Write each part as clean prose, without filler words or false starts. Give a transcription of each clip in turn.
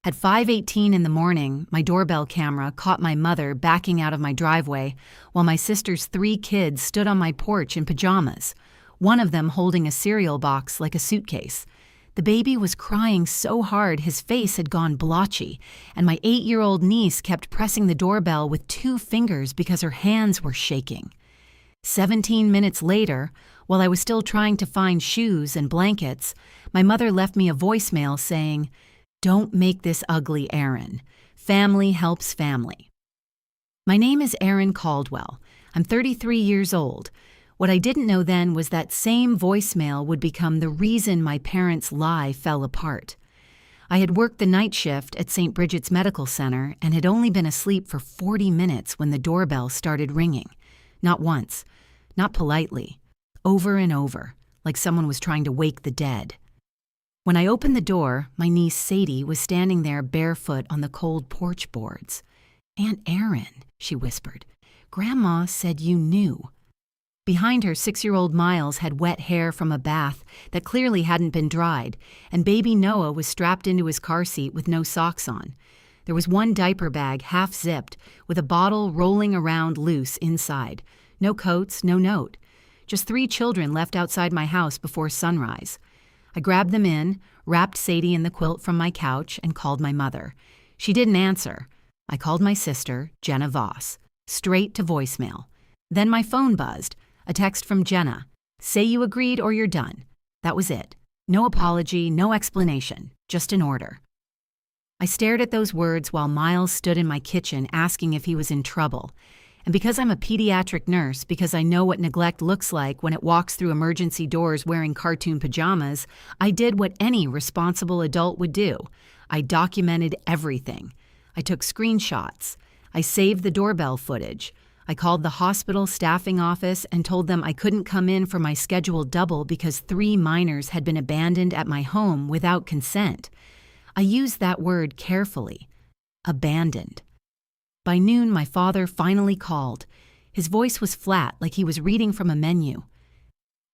At 5:18 in the morning, my doorbell camera caught my mother backing out of my driveway while my sister's 3 kids stood on my porch in pajamas, one of them holding a cereal box like a suitcase. The baby was crying so hard his face had gone blotchy, and my 8-year-old niece kept pressing the doorbell with 2 fingers because her hands were shaking. 17 minutes later, while I was still trying to find shoes and blankets, my mother left me a voicemail saying, "Don't make this ugly, Erin. Family helps family." My name is Erin Caldwell. I'm 33 years old. What I didn't know then was that same voicemail would become the reason my parents' lie fell apart. I had worked the night shift at St. Bridget's Medical Center and had only been asleep for 40 minutes when the doorbell started ringing. Not once, not politely, over and over, like someone was trying to wake the dead. When I opened the door, my niece Sadie was standing there barefoot on the cold porch boards. "Aunt Erin," she whispered, "Grandma said you knew." Behind her, 6-year-old Miles had wet hair from a bath that clearly hadn't been dried, and baby Noah was strapped into his car seat with no socks on. There was one diaper bag half-zipped, with a bottle rolling around loose inside. No coats, no note. Just 3 children left outside my house before sunrise. I grabbed them in, wrapped Sadie in the quilt from my couch, and called my mother. She didn't answer. I called my sister, Jenna Voss, straight to voicemail. Then my phone buzzed. A text from Jenna. "Say you agreed or you're done." That was it. No apology, no explanation, just an order. I stared at those words while Miles stood in my kitchen asking if he was in trouble. And because I'm a pediatric nurse, because I know what neglect looks like when it walks through emergency doors wearing cartoon pajamas, I did what any responsible adult would do. I documented everything. I took screenshots. I saved the doorbell footage. I called the hospital staffing office and told them I couldn't come in for my scheduled double because 3 minors had been abandoned at my home without consent. I used that word carefully. Abandoned. By noon, my father finally called. His voice was flat, like he was reading from a menu.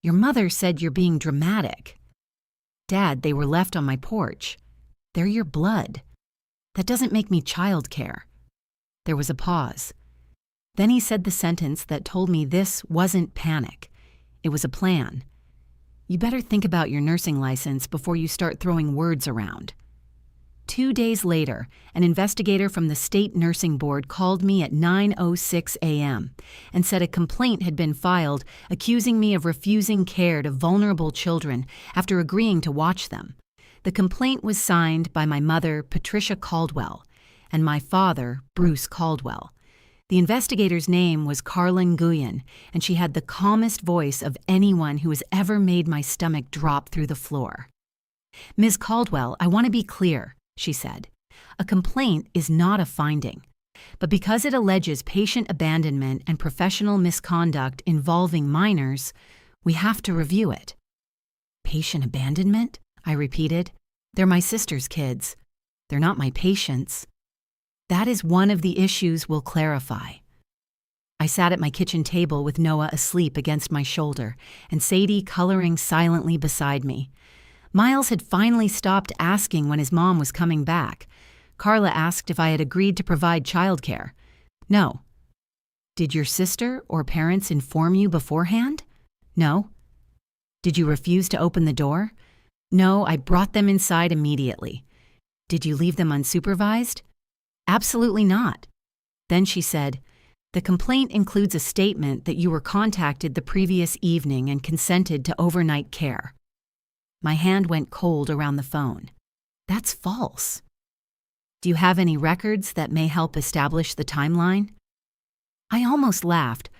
"Your mother said you're being dramatic." "Dad, they were left on my porch. They're your blood. That doesn't make me childcare." There was a pause. Then he said the sentence that told me this wasn't panic. It was a plan. "You better think about your nursing license before you start throwing words around." 2 days later, an investigator from the state nursing board called me at 9:06 a.m. and said a complaint had been filed accusing me of refusing care to vulnerable children after agreeing to watch them. The complaint was signed by my mother, Patricia Caldwell, and my father, Bruce Caldwell. The investigator's name was Carlin Guyen, and she had the calmest voice of anyone who has ever made my stomach drop through the floor. "Ms. Caldwell, I want to be clear," she said. "A complaint is not a finding, but because it alleges patient abandonment and professional misconduct involving minors, we have to review it." "Patient abandonment?" I repeated. "They're my sister's kids. They're not my patients." "That is one of the issues we'll clarify." I sat at my kitchen table with Noah asleep against my shoulder and Sadie coloring silently beside me. Miles had finally stopped asking when his mom was coming back. Carla asked if I had agreed to provide childcare. No. "Did your sister or parents inform you beforehand?" "No." "Did you refuse to open the door?" "No, I brought them inside immediately." "Did you leave them unsupervised?" "Absolutely not." Then she said, "The complaint includes a statement that you were contacted the previous evening and consented to overnight care." My hand went cold around the phone. "That's false." "Do you have any records that may help establish the timeline?" I almost laughed,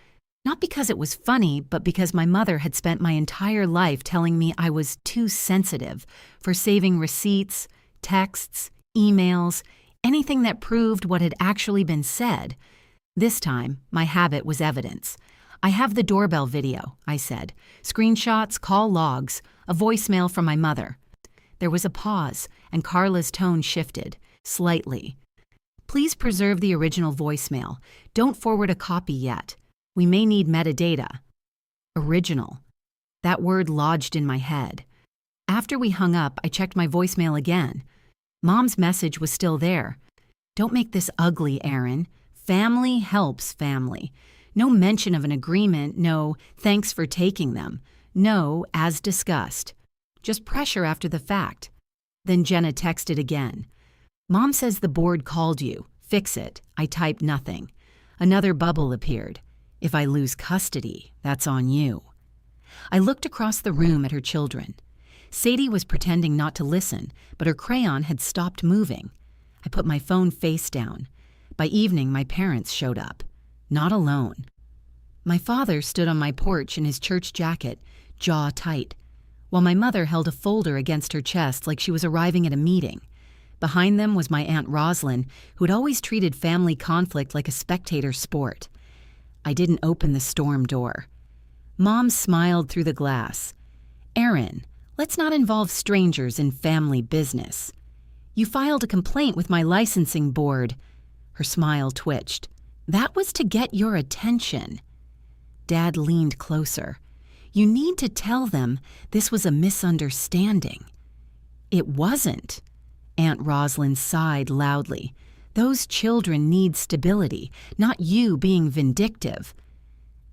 not because it was funny, but because my mother had spent my entire life telling me I was too sensitive for saving receipts, texts, emails, anything that proved what had actually been said. This time, my habit was evidence. "I have the doorbell video," I said. "Screenshots, call logs, a voicemail from my mother." There was a pause, and Carla's tone shifted, slightly. "Please preserve the original voicemail. Don't forward a copy yet. We may need metadata." Original. That word lodged in my head. After we hung up, I checked my voicemail again. Mom's message was still there. Don't make this ugly, Aaron. Family helps family. No mention of an agreement, no thanks for taking them. No, as discussed. Just pressure after the fact. Then Jenna texted again. Mom says the board called you. Fix it. I typed nothing. Another bubble appeared. If I lose custody, that's on you. I looked across the room at her children. Sadie was pretending not to listen, but her crayon had stopped moving. I put my phone face down. By evening, my parents showed up. Not alone. My father stood on my porch in his church jacket, jaw tight, while my mother held a folder against her chest like she was arriving at a meeting. Behind them was my Aunt Roslyn, who had always treated family conflict like a spectator sport. I didn't open the storm door. Mom smiled through the glass. Aaron, let's not involve strangers in family business. You filed a complaint with my licensing board. Her smile twitched. That was to get your attention. Dad leaned closer. You need to tell them this was a misunderstanding. It wasn't. Aunt Roslyn sighed loudly. Those children need stability, not you being vindictive.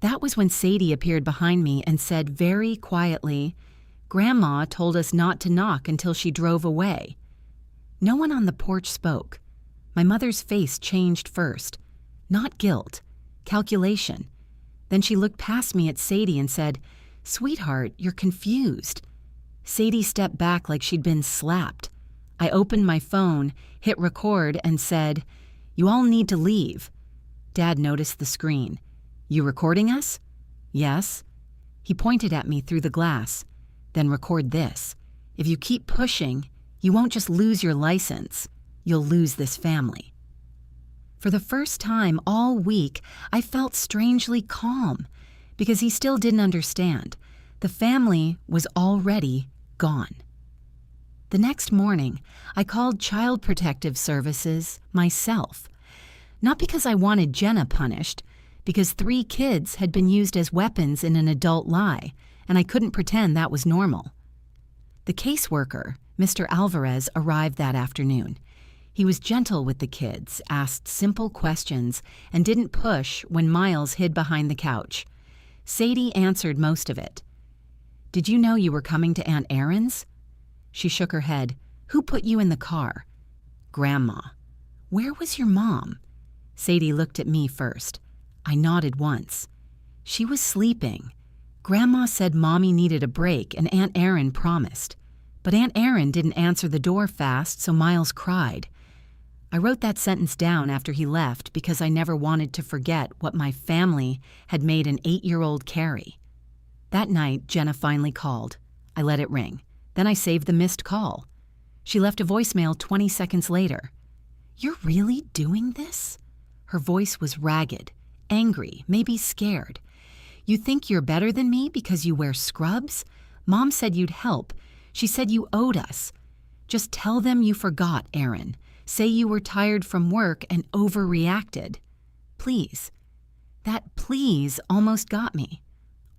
That was when Sadie appeared behind me and said very quietly, Grandma told us not to knock until she drove away. No one on the porch spoke. My mother's face changed first. Not guilt, calculation. Then she looked past me at Sadie and said, Sweetheart, you're confused. Sadie stepped back like she'd been slapped. I opened my phone, hit record, and said, You all need to leave. Dad noticed the screen. You recording us? Yes. He pointed at me through the glass. Then record this. If you keep pushing, you won't just lose your license. You'll lose this family. For the first time all week, I felt strangely calm because he still didn't understand. The family was already gone. The next morning, I called Child Protective Services myself. Not because I wanted Jenna punished, because 3 kids had been used as weapons in an adult lie, and I couldn't pretend that was normal. The caseworker, Mr. Alvarez, arrived that afternoon. He was gentle with the kids, asked simple questions, and didn't push when Miles hid behind the couch. Sadie answered most of it. Did you know you were coming to Aunt Erin's? She shook her head. Who put you in the car? Grandma. Where was your mom? Sadie looked at me first. I nodded once. She was sleeping. Grandma said Mommy needed a break and Aunt Erin promised. But Aunt Erin didn't answer the door fast, so Miles cried. I wrote that sentence down after he left because I never wanted to forget what my family had made an 8-year-old carry. That night, Jenna finally called. I let it ring. Then I saved the missed call. She left a voicemail 20 seconds later. You're really doing this? Her voice was ragged, angry, maybe scared. You think you're better than me because you wear scrubs? Mom said you'd help. She said you owed us. Just tell them you forgot, Aaron. Say you were tired from work and overreacted. Please. That please almost got me.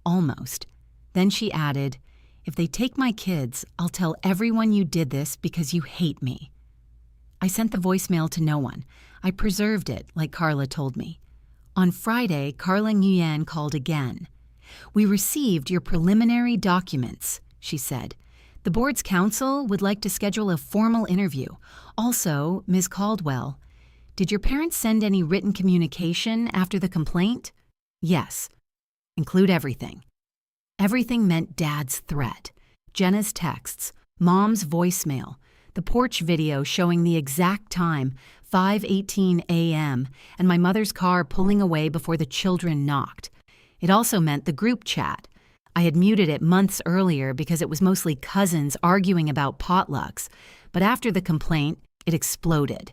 Almost. Then she added, if they take my kids, I'll tell everyone you did this because you hate me. I sent the voicemail to no one. I preserved it, like Carla told me. On Friday, Carla Nguyen called again. We received your preliminary documents, she said. The board's counsel would like to schedule a formal interview. Also, Ms. Caldwell, did your parents send any written communication after the complaint? Yes. Include everything. Everything meant Dad's threat, Jenna's texts, Mom's voicemail, the porch video showing the exact time, 5:18 a.m., and my mother's car pulling away before the children knocked. It also meant the group chat. I had muted it months earlier because it was mostly cousins arguing about potlucks, but after the complaint, it exploded.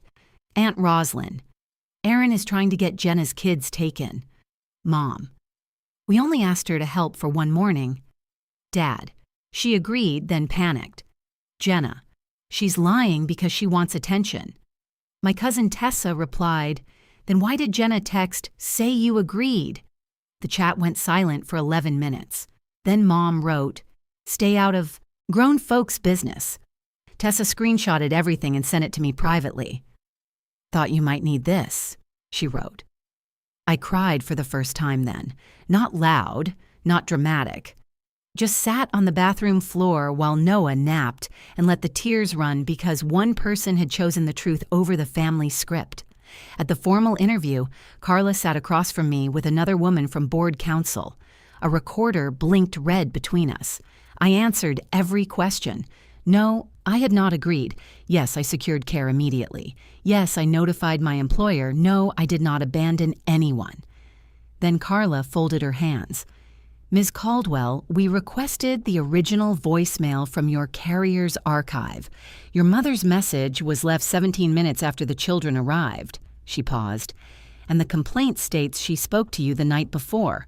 Aunt Roslyn. Erin is trying to get Jenna's kids taken. Mom. We only asked her to help for one morning. Dad. She agreed, then panicked. Jenna. She's lying because she wants attention. My cousin Tessa replied, then why did Jenna text, say you agreed? The chat went silent for 11 minutes. Then Mom wrote, stay out of grown folks' business. Tessa screenshotted everything and sent it to me privately. "Thought you might need this," she wrote. I cried for the first time then. Not loud, not dramatic. Just sat on the bathroom floor while Noah napped and let the tears run because one person had chosen the truth over the family script. At the formal interview, Carla sat across from me with another woman from board counsel. A recorder blinked red between us. I answered every question. No, I had not agreed. Yes, I secured care immediately. Yes, I notified my employer. No, I did not abandon anyone. Then Carla folded her hands. "Ms. Caldwell, we requested the original voicemail from your carrier's archive. Your mother's message was left 17 minutes after the children arrived." She paused. "And the complaint states she spoke to you the night before."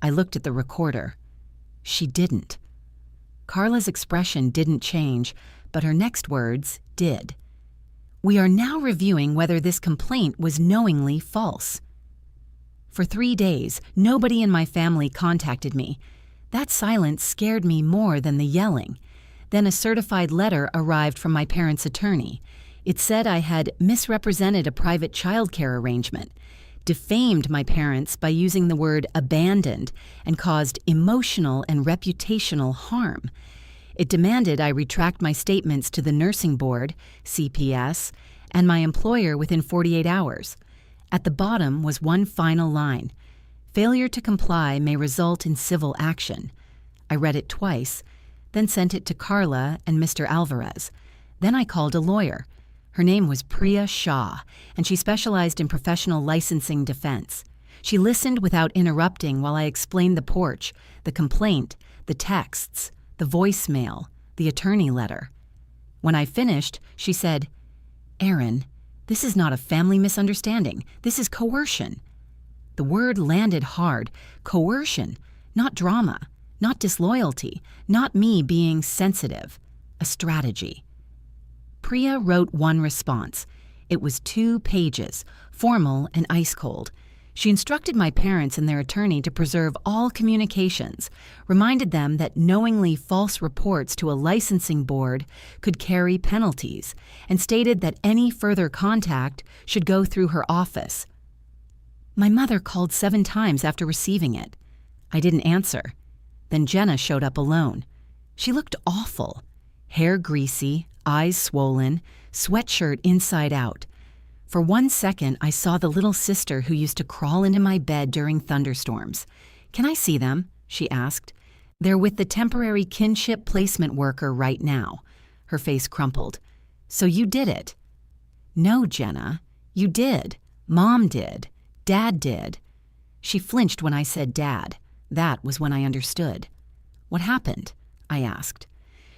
I looked at the recorder. She didn't. Carla's expression didn't change, but her next words did. "We are now reviewing whether this complaint was knowingly false." For 3 days, nobody in my family contacted me. That silence scared me more than the yelling. Then a certified letter arrived from my parents' attorney. It said I had misrepresented a private childcare arrangement, defamed my parents by using the word abandoned, and caused emotional and reputational harm. It demanded I retract my statements to the nursing board, CPS, and my employer within 48 hours. At the bottom was one final line: "Failure to comply may result in civil action." I read it twice, then sent it to Carla and Mr. Alvarez. Then I called a lawyer. Her name was Priya Shah, and she specialized in professional licensing defense. She listened without interrupting while I explained the porch, the complaint, the texts, the voicemail, the attorney letter. When I finished, she said, "Erin, this is not a family misunderstanding. This is coercion." The word landed hard. Coercion, not drama, not disloyalty, not me being sensitive. A strategy. Priya wrote one response. It was 2 pages, formal and ice cold. She instructed my parents and their attorney to preserve all communications, reminded them that knowingly false reports to a licensing board could carry penalties, and stated that any further contact should go through her office. My mother called 7 times after receiving it. I didn't answer. Then Jenna showed up alone. She looked awful. Hair greasy, eyes swollen, sweatshirt inside out. For 1 second, I saw the little sister who used to crawl into my bed during thunderstorms. "Can I see them?" she asked. "They're with the temporary kinship placement worker right now." Her face crumpled. "So you did it?" "No, Jenna. You did. Mom did. Dad did." She flinched when I said Dad. That was when I understood. "What happened?" I asked.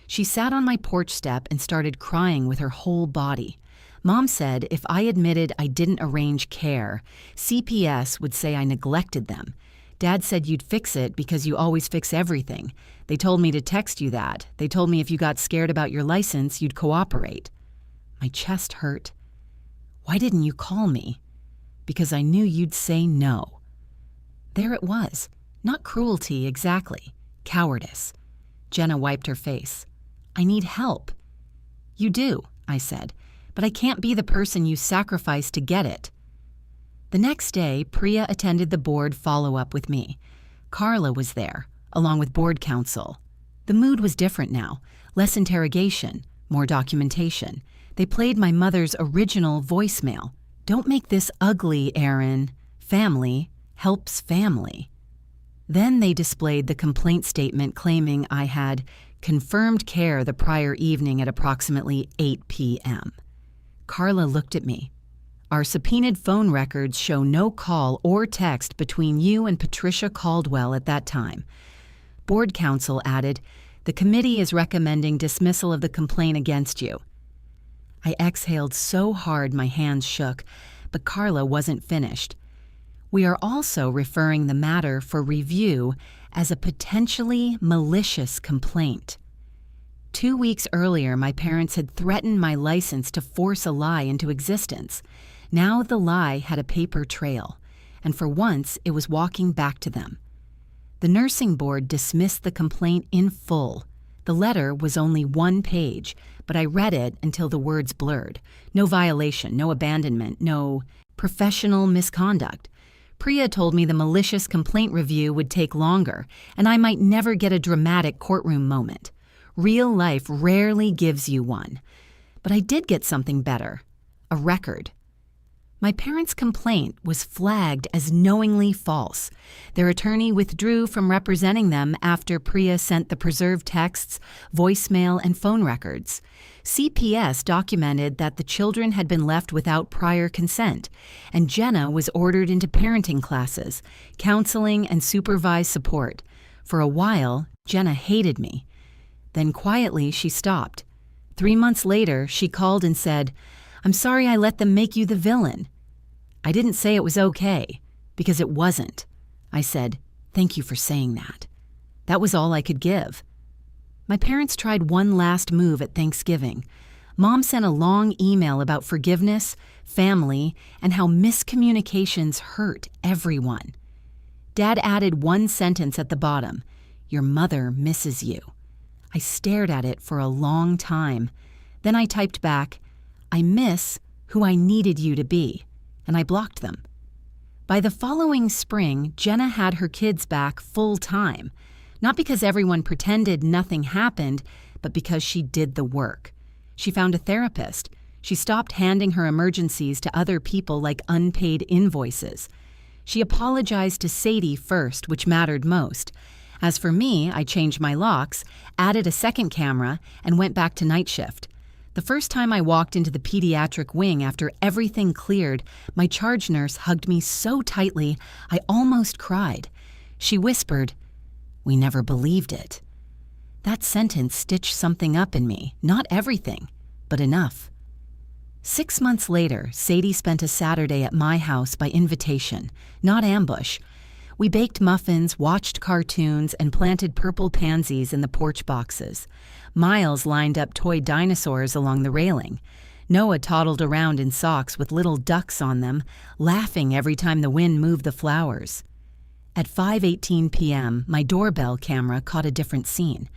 She sat on my porch step and started crying with her whole body. Mom said if I admitted I didn't arrange care, CPS would say I neglected them. Dad said you'd fix it because you always fix everything. They told me to text you that. They told me if you got scared about your license, you'd cooperate. My chest hurt. "Why didn't you call me?" "Because I knew you'd say no." There it was. Not cruelty exactly. Cowardice. Jenna wiped her face. "I need help." "You do," I said, "but I can't be the person you sacrifice to get it." The next day, Priya attended the board follow-up with me. Carla was there, along with board counsel. The mood was different now. Less interrogation, more documentation. They played my mother's original voicemail. "Don't make this ugly, Erin. Family helps family." Then they displayed the complaint statement claiming I had confirmed care the prior evening at approximately 8 p.m. Carla looked at me. "Our subpoenaed phone records show no call or text between you and Patricia Caldwell at that time." Board counsel added, "The committee is recommending dismissal of the complaint against you." I exhaled so hard my hands shook, but Carla wasn't finished. "We are also referring the matter for review as a potentially malicious complaint." 2 weeks earlier, my parents had threatened my license to force a lie into existence. Now the lie had a paper trail, and for once it was walking back to them. The nursing board dismissed the complaint in full. The The letter was only 1 page, but I read it until the words blurred. No violation, no abandonment, no professional misconduct. Priya told me the malicious complaint review would take longer, and I might never get a dramatic courtroom moment. Real life rarely gives you one. But I did get something better. A record. My parents' complaint was flagged as knowingly false. Their attorney withdrew from representing them after Priya sent the preserved texts, voicemail, and phone records. CPS documented that the children had been left without prior consent, and Jenna was ordered into parenting classes, counseling, and supervised support. For a while, Jenna hated me. Then quietly, she stopped. 3 months later, she called and said, "I'm sorry I let them make you the villain." I didn't say it was okay, because it wasn't. I said, "Thank you for saying that." That was all I could give. My parents tried one last move at Thanksgiving. Mom sent a long email about forgiveness, family, and how miscommunications hurt everyone. Dad added one sentence at the bottom, "Your mother misses you." I stared at it for a long time. Then I typed back, "I miss who I needed you to be," and I blocked them. By the following spring, Jenna had her kids back full time, not because everyone pretended nothing happened, but because she did the work. She found a therapist. She stopped handing her emergencies to other people like unpaid invoices. She apologized to Sadie first, which mattered most. As for me, I changed my locks, added a second camera, and went back to night shift. The first time I walked into the pediatric wing after everything cleared, my charge nurse hugged me so tightly I almost cried. She whispered, "We never believed it." That sentence stitched something up in me, not everything, but enough. 6 months later, Sadie spent a Saturday at my house by invitation, not ambush. We baked muffins, watched cartoons, and planted purple pansies in the porch boxes. Miles lined up toy dinosaurs along the railing. Noah toddled around in socks with little ducks on them, laughing every time the wind moved the flowers. At 5:18 p.m., my doorbell camera caught a different scene.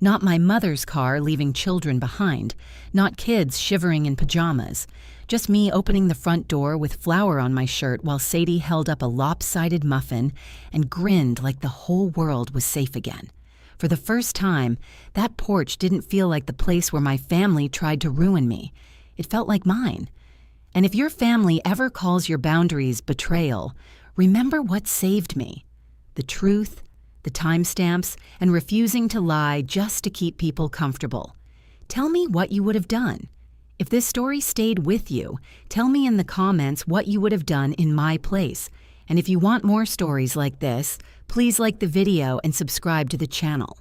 Not my mother's car leaving children behind, not kids shivering in pajamas, just me opening the front door with flour on my shirt while Sadie held up a lopsided muffin and grinned like the whole world was safe again. For the first time, that porch didn't feel like the place where my family tried to ruin me. It felt like mine. And if your family ever calls your boundaries betrayal, remember what saved me: the truth, the timestamps, and refusing to lie just to keep people comfortable. Tell me what you would have done. If this story stayed with you, tell me in the comments what you would have done in my place. And if you want more stories like this, please like the video and subscribe to the channel.